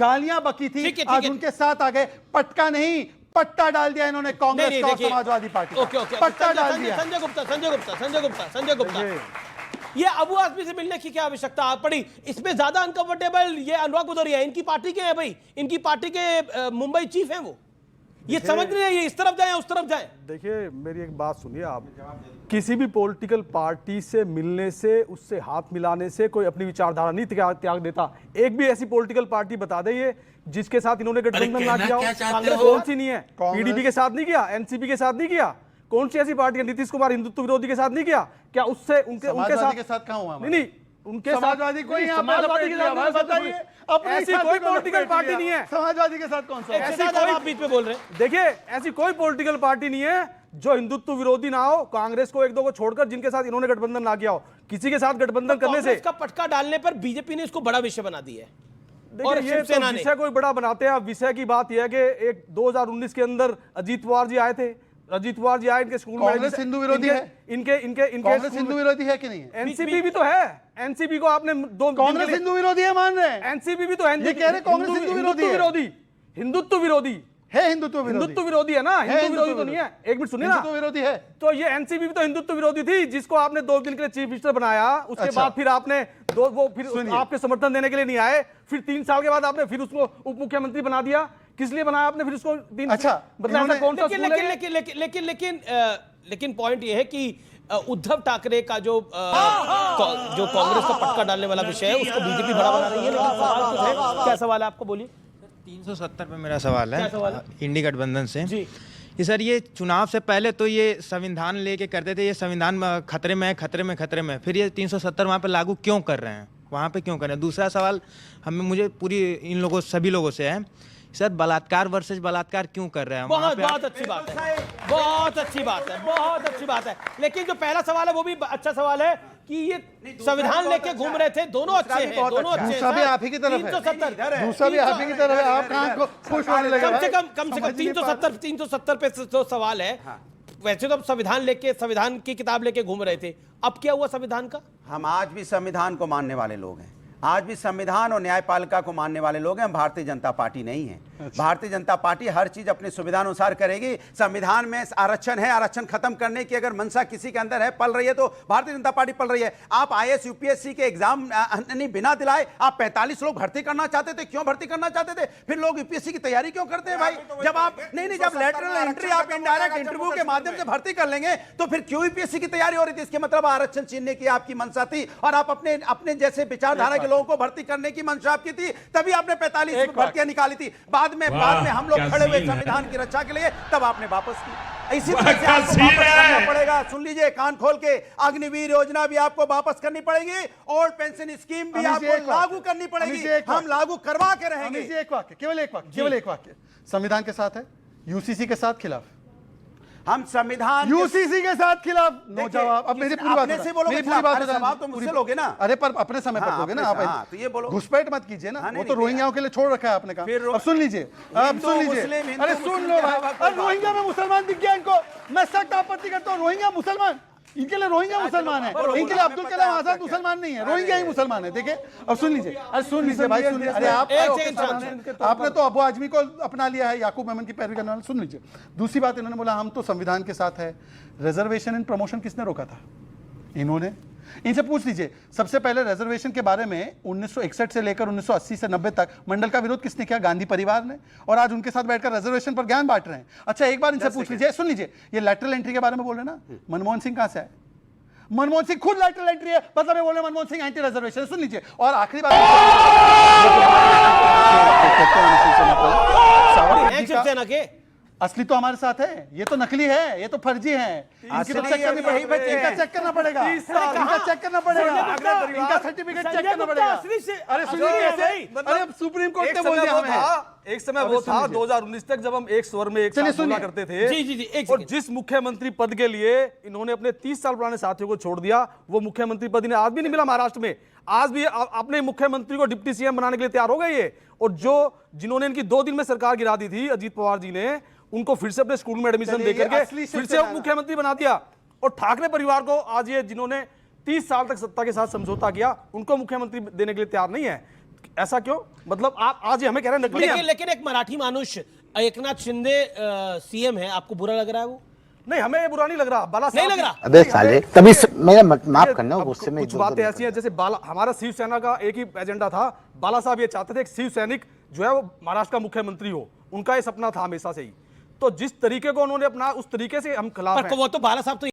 गालियां बकी थी, आज उनके साथ आ गए। पटका नहीं, पट्टा डाल दिया इन्होंने कांग्रेस और समाजवादी पार्टी। पट्टा डाल दिया। संजय गुप्ता, ये अबू आजमी से मिलने की क्या आवश्यकता पड़ी? इसमें ज्यादा अनकंफर्टेबल ये अनुराग भदौरिया, इनकी पार्टी के हैं भाई, इनकी पार्टी के मुंबई चीफ हैं वो। ये समझ नहीं है ये इस तरफ जाए उस तरफ जाए। देखिए मेरी एक बात सुनिए, आप किसी भी पॉलिटिकल पार्टी से मिलने से, उससे हाथ मिलाने से कोई अपनी विचारधारा नहीं त्याग देता। एक भी ऐसी पॉलिटिकल पार्टी बता दे ये जिसके साथ इन्होंने गठबंधन ना किया हो। कांग्रेस कौन सी नहीं है? पीडीपी के साथ नहीं किया, एनसीपी के साथ नहीं किया। कौन सी ऐसी पार्टी है? नीतीश कुमार हिंदुत्व विरोधी के साथ नहीं किया क्या? उससे उनके साथ कहां हुआ? नहीं, उनके समाजवादी कोई समाजवादी के साथ बताइए, ऐसी कोई पॉलिटिकल पार्टी नहीं है। समाजवादी के साथ कौन सा? ऐसी कोई आप बीच में बोल रहे हैं। देखिए ऐसी कोई पॉलिटिकल पार्टी नहीं है जो हिंदुत्व विरोधी ना हो, कांग्रेस को एक दो को छोड़कर, जिनके साथ इन्होंने गठबंधन ना किया हो। किसी के साथ गठबंधन करने से इसका पटका डालने पर बीजेपी ने इसको बड़ा विषय बना दिया है। और ये तो विषय कोई बड़ा बनाते हैं। विषय की बात यह है कि एक 2019 के अंदर अजीत पवार जी आए थे। अजीत पवार जी आए, इनके स्कूल में कांग्रेस हिंदू विरोधी है। इनके कांग्रेस हिंदू विरोधी है कि नहीं है? एनसीपी भी तो है। एनसीपी को आपने कांग्रेस हिंदू विरोधी है मान रहे हैं? एनसीपी भी तो है। ये कह रहे कांग्रेस हिंदू विरोधी हिंदुत्व विरोधी है। हिंदुत्व विरोधी है ना, हिंदू विरोधी तो नहीं है। एक मिनट सुनिए ना, हिंदुत्व विरोधी है। तो ये एनसीपी भी तो हिंदुत्व विरोधी थी, जिसको आपने 2 दिन के लिए चीफ मिनिस्टर बनाया। उसके बाद फिर आपने फिर आपके समर्थन देने के लिए नहीं आए। फिर 3 साल के बाद आपने फिर उसको उप मुख्यमंत्री बना दिया। किस लिए बनाया आपने फिर उसको? अच्छा, लेकिन पॉइंट ये है कि उद्धव ठाकरे का जो कांग्रेस का पटका डालने वाला विषय है उसको बीजेपी बड़ा बना रही है। लेकिन सवाल कुछ है। क्या सवाल है आपको, बोलिए। 370 पे मेरा सवाल है इंडी गठबंधन से जी। ये सर, ये चुनाव से पहले तो ये संविधान लेके करते थे, ये संविधान खतरे में है, खतरे में। फिर ये 370 वहाँ पे लागू क्यों कर रहे हैं? वहाँ पे क्यों कर रहे हैं? दूसरा सवाल मुझे पूरी इन लोगों सभी लोगों से है सर, बलात्कार वर्सेस बलात्कार क्यों कर रहे हैं? बहुत अच्छी बात है, बहुत अच्छी बात है। लेकिन जो पहला सवाल है वो भी अच्छा सवाल है कि ये संविधान लेके घूम रहे थे। दोनों अच्छे हैं, दोनों अच्छे हैं। दूसरा भी आप ही की तरफ है। 370 आप कहां खुश होने लगे? कम से कम 370 पे जो सवाल है। वैसे तो हम संविधान लेके, संविधान की किताब लेके घूम रहे थे। अब क्या हुआ संविधान का? हम आज भी संविधान को मानने वाले लोग हैं। आज भी संविधान और न्यायपालिका को मानने वाले लोग हैं। हम भारतीय जनता पार्टी नहीं है। भारतीय जनता पार्टी हर चीज अपने सुविधा अनुसार करेगी। संविधान में आरक्षण है, आरक्षण खत्म करने की अगर मंशा किसी के अंदर है, पल रही है, तो भारतीय जनता पार्टी पल रही है। आप आईएएस यूपीएससी के एग्जाम नहीं बिना दिलाए आप 45 लोग भर्ती करना चाहते थे। क्यों भर्ती करना चाहते थे? फिर लोग यूपीएससी की तैयारी क्यों करते हैं भाई? जब आप जब लेटरल एंट्री आप इनडायरेक्ट इंटरव्यू के माध्यम से भर्ती कर लेंगे तो फिर क्यों यूपीएससी की तैयारी हो रही थी? इसके मतलब आरक्षण छीनने की आपकी मंशा थी और आप अपने जैसे विचारधारा के लोगों को भर्ती करने की मंशा आपकी थी, तभी आपने 45 भर्तियां निकाली थी। बाद में हम लोग खड़े हुए संविधान की रक्षा के लिए, तब आपने वापस की। इसी तरह से आपको वापस करना पड़ेगा। सुन लीजिए कान खोल के, अग्निवीर योजना भी आपको वापस करनी पड़ेगी, ओल्ड पेंशन स्कीम भी आपको लागू करनी पड़ेगी। हम लागू करवा के रहेंगे। केवल एक वाक्य संविधान के साथ है, यूसीसी के साथ खिलाफ। हम संविधान यूसीसी के साथ खिलाफ। नो जवाब। अब मेरी पूरी बात से बोलो, मेरी पूरी बात जवाब तो मुझसे लोगे ना। अरे पर अपने समय पर दोगे ना आप। तो ये बोलो, घुसपैठ मत कीजिए ना। वो तो रोहिंग्याओं के लिए छोड़ रखा है आपने काम। अब सुन लीजिए, अरे सुन लो भाई। अरे रोहिंग्या में मुसलमान दिख गया इनको। मैं सख्त आपत्ति करता हूँ। रोहिंग्या मुसलमान, इनके लिए रोहिंग्या मुसलमान है, इनके लिए अब्दुल कलाम आजाद मुसलमान नहीं है, रोहिंग्या ही मुसलमान है। देखिए अब सुन लीजिए, अरे सुन लीजिए भाई, सुन लीजिए। अरे आपने तो अबू आजमी को अपना लिया है, याकूब मेमन की पैरवी करने वाले। सुन लीजिए दूसरी बात, इन्होंने बोला हम तो संविधान के साथ है। रिजर्वेशन इन प्रमोशन किसने रोका था? इन्होंने। इनसे पूछ लीजिए सबसे पहले रिजर्वेशन के बारे में 1961 से लेकर 1980 से 90 तक मंडल का विरोध किसने किया? गांधी परिवार ने। और आज उनके साथ बैठकर रिजर्वेशन पर ज्ञान बांट रहे हैं। अच्छा एक बार इनसे पूछ लीजिए, सुन लीजिए, ये लैटरल एंट्री के बारे में बोल रहे ना, मनमोहन सिंह कहां से आए? मनमोहन सिंह खुद लैटरल एंट्री है, मतलब ये बोल रहे मनमोहन सिंह एंटी रिजर्वेशन। सुन लीजिए। और आखिरी बात, शिवसेना के असली तो हमारे साथ है, ये तो नकली है, ये तो फर्जी है। इनका चेक करना पड़ेगा, इनका चेक करना पड़ेगा, इनका सर्टिफिकेट चेक करना पड़ेगा। अरे सुनिए, अरे सुप्रीम कोर्ट ने बोल दिया हमें। एक समय वो था 2019 तक जब हम एक स्वर में एक साथ बोला करते थे। जी। और जिस मुख्यमंत्री पद के लिए इन्होंने अपने 30 साल पुराने साथियों को छोड़ दिया, वो मुख्यमंत्री पद इन्हें आज भी नहीं मिला महाराष्ट्र में। आज भी अपने मुख्यमंत्री को डिप्टी सीएम बनाने के लिए तैयार हो गए ये। और जिन्होंने इनकी 2 दिन में सरकार गिरा दी थी, अजीत पवार जी ने, उनको फिर से अपने स्कूल में एडमिशन देकर के फिर से मुख्यमंत्री बना दिया। और ठाकरे परिवार को आज ये जिन्होंने 30 साल तक सत्ता के साथ समझौता किया, उनको मुख्यमंत्री देने के लिए तैयार नहीं है। ऐसा क्यों? मतलब आप आज ही हमें कह रहे हैं नकली हैं। लेकिन एक मराठी मानुष एकनाथ शिंदे सीएम है, आपको बुरा लग रहा है वो? नहीं, हमें ये बुरा नहीं लग रहा। बाला नहीं लग रहा? अबे साले, तभी मेरा माफ करना, अब गुस्से में कुछ बातें ऐसी हैं, जैसे बाला, हमारा शिवसेना का एक ही एजेंडा था, बाला साहब ये चाहते थे एक शिव सैनिक जो है वो महाराष्ट्र का मुख्यमंत्री हो, उनका ये सपना था हमेशा से ही। तो जिस तरीके को उन्होंने अपना, उस तरीके से हम खिलाफ हैं। वो तो बाला साहब तो